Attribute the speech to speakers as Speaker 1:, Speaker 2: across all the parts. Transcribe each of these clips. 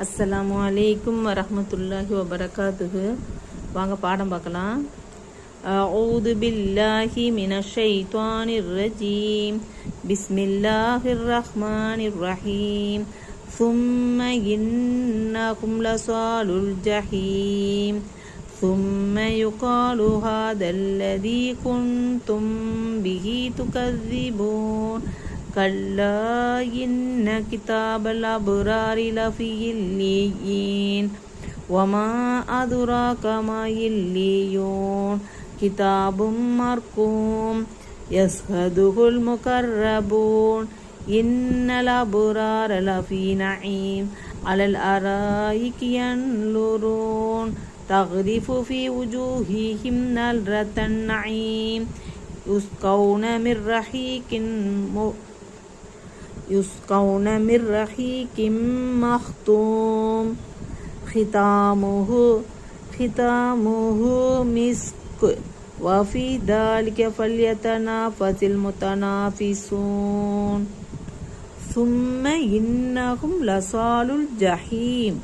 Speaker 1: அஸ்ஸலாமு அலைக்கும் வரஹ்மத்துல்லாஹி வபரகாத்துஹு. வாங்க பாடம் பார்க்கலாம். அஊது பில்லாஹி மினஷ் ஷைத்வானிர் ரஜீம். பிஸ்மில்லாஹிர் ரஹ்மானிர் ரஹீம். ثم إنكم لصال الجحيم ثم يقال هذا الذي كنتم به تكذبون كلا إن كتاب الأبرار لفي عليين وما أدراك ما عليون كتاب مرقوم يشهده المقربون إن الأبرار لفي نعيم على الأرائك ينظرون تغرف في وجوههم نضرة النعيم يسقون من رحيق مختوم ختامه مسك وفي ذلك فليتنافس المتنافسون ثم إنهم لصال الجحيم.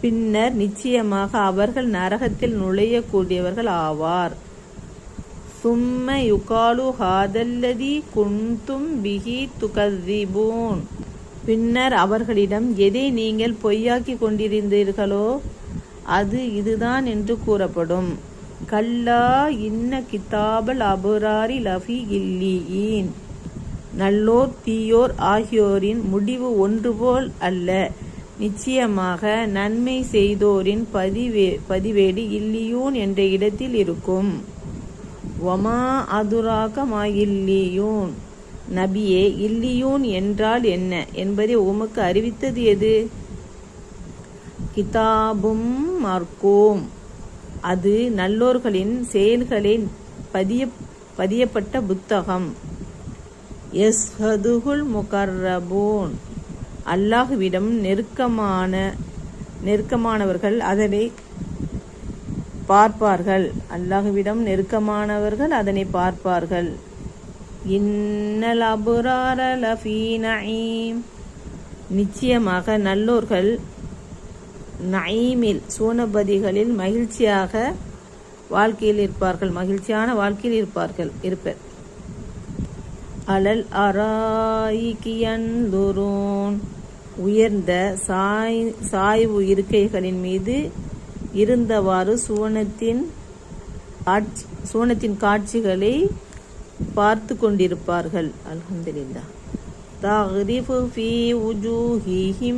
Speaker 1: பின்னர் நிச்சயமாக அவர்கள் நரகத்தில் நுழையக்கூடியவர்கள் ஆவார். சும்ம யுகாலு ஹாதல்லதி குன்தும் பிஹி துகذிபூன். பின்னர் அவர்களிடம் எதை நீங்கள் பொய்யாக்கி கொண்டிருந்தீர்களோ அது இதுதான் என்று கூறப்படும். கல்லா இன்ன கிதாபல் அபுராரி லஃபி இல்லியீன். நல்லோர் தீயோர் ஆகியோரின் முடிவு ஒன்றுபோல் அல்ல. நிச்சயமாக நன்மை செய்தோரின் பதிவேடு இல்லியூன் என்ற இடத்தில் இருக்கும். வமா அதுராக மா இல்லியூன். நபியே, இல்லியூன் என்றால் என்ன என்பதை உமக்கு அறிவித்தது எது? கிதாபும் மர்கூம். அது நல்லோர்களின் செயல்களை பதியப்பட்ட புத்தகம். யஸ்ஹதுஹுல் முகர்ரபூன். அல்லாஹ்விடம் நெருக்கமானவர்கள் அதனை பார்ப்பார்கள். அல்லாஹ்விடம் நெருக்கமானவர்கள் அதனை பார்ப்பார்கள். இன்னல் அபுரார லஃபீ நஈம். நிச்சயமாக நல்லோர்கள் நஈமில் சூனபதிகளில் மகிழ்ச்சியான வாழ்க்கையில் இருப்பர். அலல் அராயிகி யன்துரூன். உயர்ந்த சாய்வு இருக்கைகளின் மீது இருந்தவாறு சூனத்தின் காட்சிகளை பார்த்து கொண்டிருப்பார்கள். அல்ஹம்துலில்லாஹ். தக்ரிஃபு ஃபீ உஜூஹிஹிம்